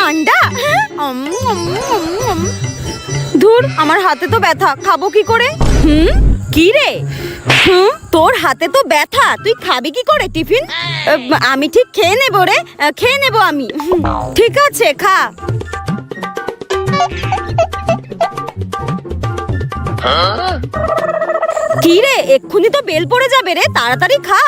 আন্ডা? ধুর, আমার হাতে তো ব্যথা, খাবো কি করে? কি রে? তোর হাতে তো ব্যথা, তুই খাবি কি করে টিফিন? আমি ঠিক খেয়ে নেবো রে, খেয়ে নেবো আমি। ঠিক আছে, খা। কি রে, এক্ষুনি তো বেল পড়ে যাবে রে, তাড়াতাড়ি খা।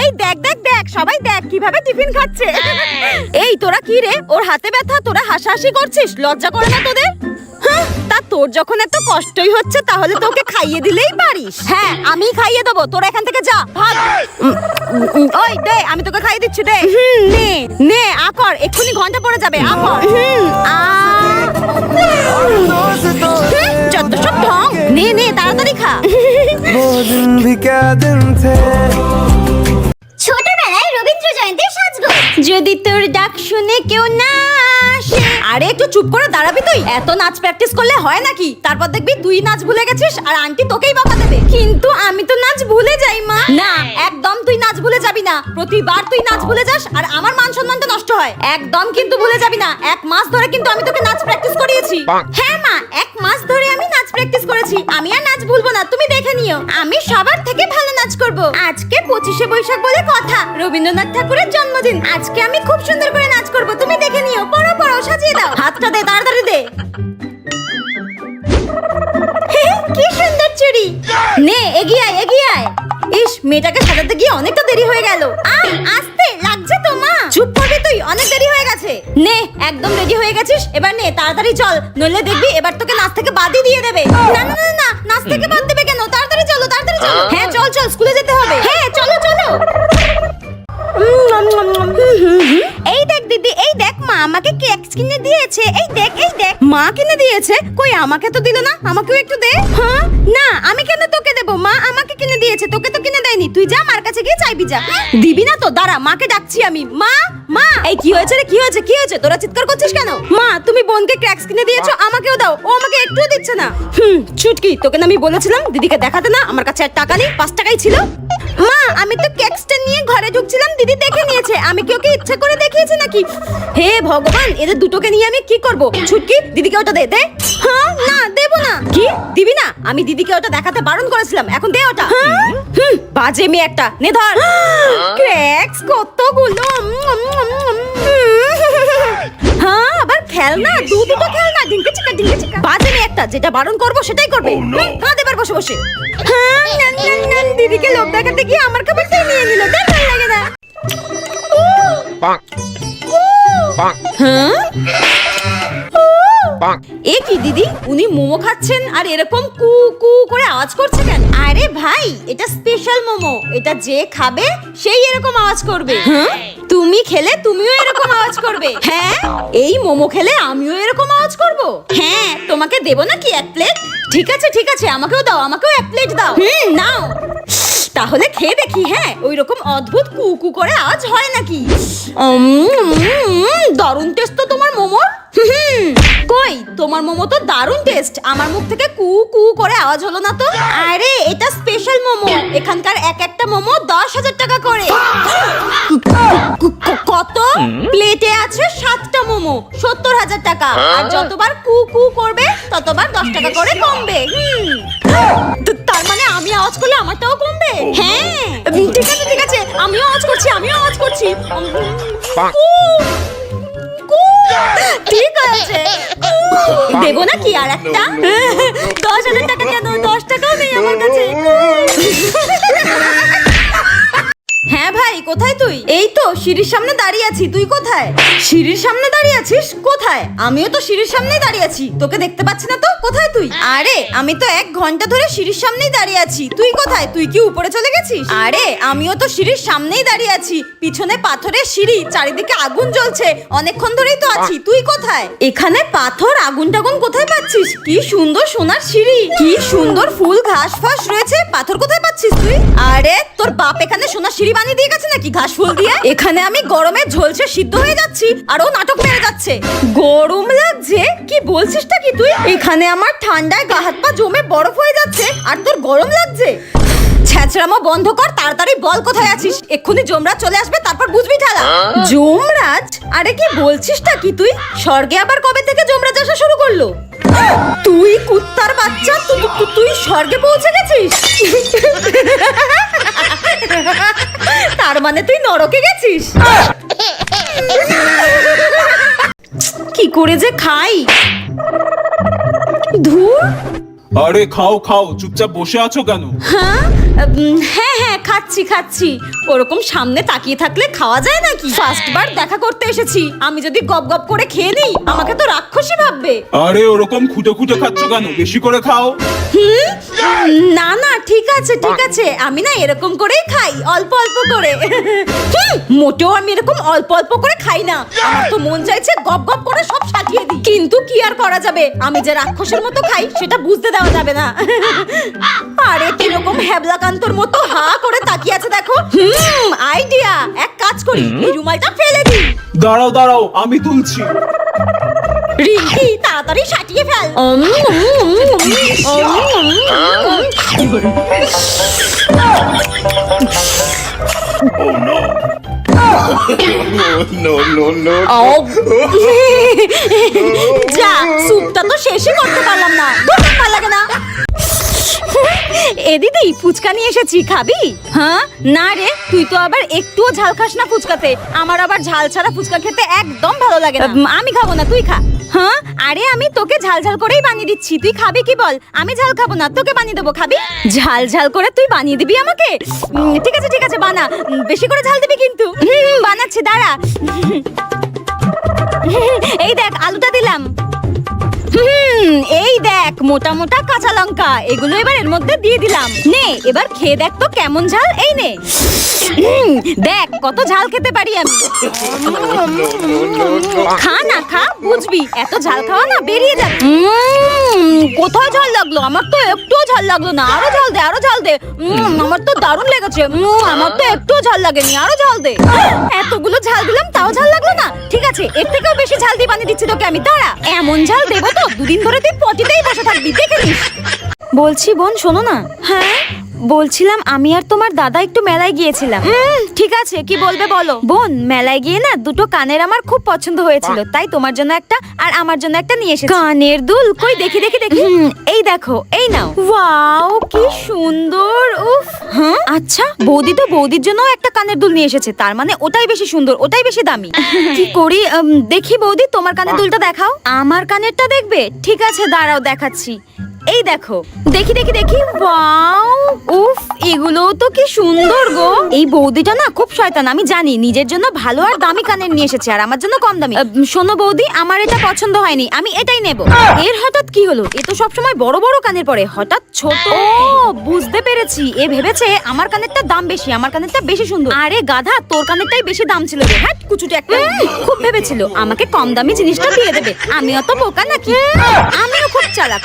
এই দেখ দেখ দেখ, সবাই দেখ কিভাবে টিফিন খাচ্ছে। এই তোরা কি রে, ওর হাতে ব্যথা, তোরা হাসাহাসি করছিস, লজ্জা করে না তোদের? তা তোর যখন এত কষ্টই হচ্ছে তাহলে তোকে খাইয়ে দিলেই পারিস। হ্যাঁ, আমি খাইয়ে দেবো, তোরা এখান থেকে যা, ভাগ। ওই দে, আমি তোকে খাইয়ে দিচ্ছি, দে। নে নে, আকর, এক্ষুনি ঘন্টা পড়ে যাবে, আকর। যত সব ঢং, নে নে, তাড়াতাড়ি খা। ছোটবেলায় রবীন্দ্র জয়ন্তী সাজগোজ। যদি তোর ডাক শুনে কেউ না আসে। আরে একটু চুপ করে দাঁড়াবি তুই? এত নাচ প্র্যাকটিস করলে হয় নাকি? তারপর দেখবি তুই নাচ ভুলে গেছিস আর আন্টি তোকেই বকা দেবে। কিন্তু আমি তো নাচ ভুলে যাই মা। না, একদম তুই নাচ ভুলে যাবি না। প্রতিবার তুই নাচ ভুলে যাস আর আমার মান সম্মানটা নষ্ট হয়। একদম কিন্তু ভুলে যাবি না। 1 মাস ধরে কিন্তু আমি তোকে নাচ প্র্যাকটিস করিয়েছি। হ্যাঁ মা, 1 মাস ধরে আমি নাচ প্র্যাকটিস করেছি। আমি আর নাচ ভুলবো না, তুমি দেখে নিও। আমি সবার থেকে ভালো নাচ করব। আজকে 25শে বৈশাখ বলে কথা, রবীন্দ্রনাথ ঠাকুরের জন্মদিন। আজকে আমি খুব সুন্দর করে নাচ করব, তুমি দেখে নিও। পড়ো পড়ো, সাজিয়ে দাও। হাতটা দে, তাড়াতাড়ি দে। কি সুন্দর চুড়ি। নে, এগিয়ে আয়, এগিয়ে আয়। ইস, মেয়েটাকে সাজাতে গিয়ে অনেকটা দেরি হয়ে গেল। আস্তে লাগছে তো মা। চুপ করবি তুই, অনেক দেরি হয়ে গেছে। নে, একদম রেডি হয়ে গেছিস, এবার নে, তাড়াতাড়ি চল, নইলে দেখবি এবার তোকে নাচ থেকে বাদই দিয়ে দেবে। না না না না, নাচ থেকে বাদ দেবে কেন? তাড়াতাড়ি চলো, তাড়াতাড়ি চলো। হ্যাঁ চল চল, স্কুলে যেতে হবে। হ্যাঁ চলো চলো। এই দেখ দিদি, এই দেখ, মা আমাকে কেক কিনে দিয়েছে। এই দেখ, এই দেখ। মা কিনে দিয়েছে? কই, আমাকে তো দিল না, আমাকেও একটু দে। হ্যাঁ না, আমি কেন তোকে দেবো? মা আমাকে কিনে দিয়েছে, তোকে তো কিনে দেয়নি। তুই যা, মার কাছে গিয়ে চাইবি যা। দিবি না তো? দাঁড়া, মাকে ডাকছি আমি। মা মা। এই কি হয়েছে রে, কি হয়েছে, কি হয়েছে? তোরা চিৎকার করছিস কেন? মা, তুমি বোনকে ক্র্যাক্স কিনে দিয়েছো, আমাকেও দাও। ও আমাকে একটুও দিচ্ছে না। ছুটকি, তোকে না আমি বলেছিলাম দিদিকে দেখাতে না। আমার কাছে 1 টাকা নেই, 5 টাকাই ছিল। মা, আমি তো ক্যাক্সটা নিয়ে ঘরে ঢুকছিলাম, দিদি দেখে নিয়েছে। আমি কি ওকে ইচ্ছা করে দেখিয়েছি নাকি? হে ভগবান, এদের দুটোকে নিয়ে আমি কি করব? ছুটকি, দিদিকে ওটা দে। দে। হ্যাঁ না, দেবো না। কি দিবি না? আমি দিদিকে ওটা দেখাতে বারণ করেছিলাম, এখন দে ওটা। বাজে মেয়ে একটা, নে ধর। ক্র্যাক্স কতগুলো। হ্যাঁ, আবার খেলনা, দুটো খেলনা, ডিঙ্কে চিকা ডিঙ্কে চিকা। বাজে মেয়ে একটা, যেটা বারণ করবো সেটাই করবে। কাঁদে এবার বসে বসে। হ্যাঁ, দিদিকে লোভ দেখাতে গিয়ে আমার খাবারটাই নিয়ে নিল। দেখ, ভালো লাগে না। এ কি দিদি, উনি মোমো খাচ্ছেন আর এরকম কু কু করে আওয়াজ করছে কেন? আরে ভাই, এটা স্পেশাল মোমো, এটা যে খাবে সেই এরকম আওয়াজ করবে। তুমি খেলে তুমিও এরকম আওয়াজ করবে। হ্যাঁ, এই মোমো খেলে আমিও এরকম আওয়াজ করব। হ্যাঁ, তোমাকে দেবো নাকি 1 প্লেট? ঠিক আছে ঠিক আছে, আমাকেও দাও, আমাকেও 1 প্লেট দাও। নাও। তাহলে খেয়ে দেখি, হ্যাঁ, ওই রকম অদ্ভুত কু কু করে আওয়াজ হয় নাকি। দারুণ টেস্ট তো তোমার মোমোর। কই, তোমার মোমো তো দারুণ টেস্ট, আমার মুখ থেকে কু কু করে আওয়াজ হলো না তো। আরে এটা স্পেশাল মোমো, এখানকার একটা মোমো 10,000 টাকা করে। কত? প্লেটে আছে 7টা মোমো, 70,000 টাকা। আর যতবার কু কু করবে ততবার 10 টাকা করে কমবে। তার মানে আমি আওয়াজ করলে আমারটাও কমবে? হ্যাঁ ঠিক আছে ঠিক আছে, আমিও আওয়াজ করছি, আমিও আওয়াজ করছি। ঠিক আছে, দেবো নাকি আর একটা? 10,000 টাকা কেন? 10 টাকাও নেই আমার কাছে। হ্যাঁ ভাই, কোথায় তুই? এই তো সিঁড়ির সামনে দাঁড়িয়ে আছি, তুই কোথায়? সিঁড়ির সামনে দাঁড়িয়ে আছিস? কোথায়? আমিও তো সিঁড়ির সামনেই দাঁড়িয়ে আছি, তোকে দেখতে পাচ্ছি না তো। কোথায় তুই? আরে আমি তো 1 ঘন্টা ধরে সিঁড়ির সামনেই দাঁড়িয়ে আছি। তুই কোথায়? তুই কি উপরে চলে গেছিস? আরে আমিও তো সিঁড়ির সামনেই দাঁড়িয়ে আছি, পিছনে পাথরের সিঁড়ি, চারিদিকে আগুন জ্বলছে, অনেকক্ষণ ধরেই তো আছি। তুই কোথায়? এখানে পাথর, আগুন টাগুন কোথায় পাচ্ছিস? কি সুন্দর সোনার সিঁড়ি, কি সুন্দর ফুল ঘাস ফাস রয়েছে, পাথর কোথায় পাচ্ছিস তুই? আরে তোর বাপ এখানে সোনার সিঁড়ি বানিয়ে দিয়ে গেছে নাকি ঘাস ফুল দিয়ে? এখানে আমি গরমে ঝলসে সিদ্ধ হয়ে যাচ্ছি আর ও নাটক মেরে যাচ্ছে। গরম লাগছে? কি বলছিসটা কি তুই? এখানে আমার ঠান্ডায় গা হাত পা জমে বরফ হয়ে যাচ্ছে আর তোর গরম লাগছে? ছ্যাঁচড়ামো বন্ধ কর, তাড়াতাড়ি বল কোথায় আছিস। এক্ষুনি যমরাজ চলে আসবে, তারপর বুঝবি ঠেলা। যমরাজ? আরে কি বলছিসটা কি তুই? স্বর্গে আবার কবে থেকে যমরাজ আসা শুরু করলো? তুই কুত্তার বাচ্চা, তুই স্বর্গে পৌঁছে গেছিস? তার মানে তুই নরকে গেছিস? কি করে যে খাই। ধুর। আরে খাও খাও, চুপচাপ বসে আছো কেন? হ্যাঁ হ্যাঁ খাচ্ছি। ওরকম সামনে তাকিয়ে থাকলে খাওয়া যায় নাকি? ফার্স্ট বার দেখা করতে এসেছি, আমি যদি গপ গপ করে খেয়ে নিই আমাকে তো রাক্ষসী ভাববে। আরে ওরকম খুঁটে খুঁটে খাচ্ছ কেন? বেশি করে খাও। না ঠিক আছে, আমি না এরকম করেই খাই, অল্প অল্প করে। মোটেও আমি এরকম অল্প অল্প করে খাই না, আমার তো মন চাইছে গপ গপ করে সব সাজিয়ে দিই। কিন্তু কি আর করা যাবে, আমি যে রাক্ষসের মতো খাই সেটা বুঝতে দেওয়া যাবে না। আরে কিরকম হ্যাবলাকান্তর মতো হা করে তাকিয়ে আছে দেখো। আইডিয়া, এক কাজ করি, এই রুমালটা ফেলে দিই। দাঁড়াও আমি তুলছি। রিঙ্কি তাড়াতাড়ি সাটিয়ে ফেল। যা, স্যুপটা তো শেষই করতে পারলাম না, ভালো লাগে না। এ দিদি, ফুচকা নিয়ে এসেছি, খাবি? হ্যাঁ না রে, তুই তো আবার একটুও ঝাল খাস না ফুচকাতে। আমার আবার ঝাল ছাড়া ফুচকা খেতে একদম ভালো লাগে না। আমি খাবো না, তুই খা। হ্যাঁ আরে আমি তোকে ঝাল ঝাল করেই বানিয়ে দিচ্ছি, তুই খাবি কি বল? আমি ঝাল খাবো না, তোকে বানিয়ে দেবো, খাবি? ঝাল করে তুই বানিয়ে দিবি আমাকে? ঠিক আছে বানা, বেশি করে ঝাল দিবি কিন্তু। বানাচ্ছি, দাঁড়া। এই দেখ আলুটা দিলাম। এই দেখ মোটা মোটা কাঁচা লঙ্কা, এগুলো এবার এর মধ্যে দিয়ে দিলাম। নে এবার খেয়ে দেখ তো কেমন ঝাল। এই নে, দেখ কত ঝাল খেতে পারি আমি। খা না খা, বুঝবি, এত ঝাল খাওয়া না বেরিয়ে যাবে। কোথায় ঝাল লাগলো? আমার তো একটুও ঝাল লাগলো না, আরো ঝাল দে। আমার তো দারুণ লেগেছে। আমার তো একটুও ঝাল লাগেনি, আরো ঝাল দে। এতগুলো ঝাল দিলাম তাও ঝাল লাগলো না? ঠিক আছে, এর থেকেও বেশি ঝাল দিয়ে বানিয়ে দিচ্ছি তোকে আমি, দাঁড়া। এমন ঝাল দেবো তো দুদিন ধরে তুই পটিতেই বসে থাকবি, দেখে নিস। বলছি বোন শোনো না। হ্যাঁ বলছিলাম, আমি আর তোমার দাদা একটু মেলায় গিয়েছিলাম। ঠিক আছে, কি বলবে বলো। বোন, মেলায় গিয়ে না দুটো কানের আমার খুব পছন্দ হয়েছিল, তাই তোমার জন্য একটা আর আমার জন্য একটা নিয়ে এসেছি। কানের দুল কই, দেখি। এই দেখো, এই নাও। ওয়াও কি সুন্দর। উফ। হ্যাঁ আচ্ছা, বৌদি তো বৌদির জন্য একটা কানের দুল নিয়ে এসেছে, তার মানে ওটাই বেশি সুন্দর, ওটাই বেশি দামি। কি করি, দেখি বৌদি তোমার কানের দুলটা দেখাও। আমার কানেরটা দেখবে? ঠিক আছে দাঁড়াও, দেখাচ্ছি। এই দেখো, দেখি। ওয়াও, উফ, এগুলো তো কি সুন্দর গো। এই বৌদিটা না খুব শয়তান, আমি জানি। নিজের জন্য ভালো আর দামি কানের নিয়ে এসেছে, আর আমার জন্য কম দামি। শোনো বৌদি, আমার এটা পছন্দ হয়নি, আমি এটাই নেব। এর হঠাৎ কি হলো? এ তো সবসময় বড় বড় কানের পরে, হঠাৎ ছোট। ও বুঝতে পেরেছি, এ ভেবেছে আমার কানেরটা দাম বেশি, আমার কানেরটা বেশি সুন্দর। আরে গাধা, তোর কানেরটাই বেশি দাম ছিল রে। হ্যাঁ কুচুটে একটা। খুব ভেবেছিল আমাকে কম দামি জিনিসটা দিয়ে দেবে। আমিও তো বোকা নাকি? আমিও খুব চালাক।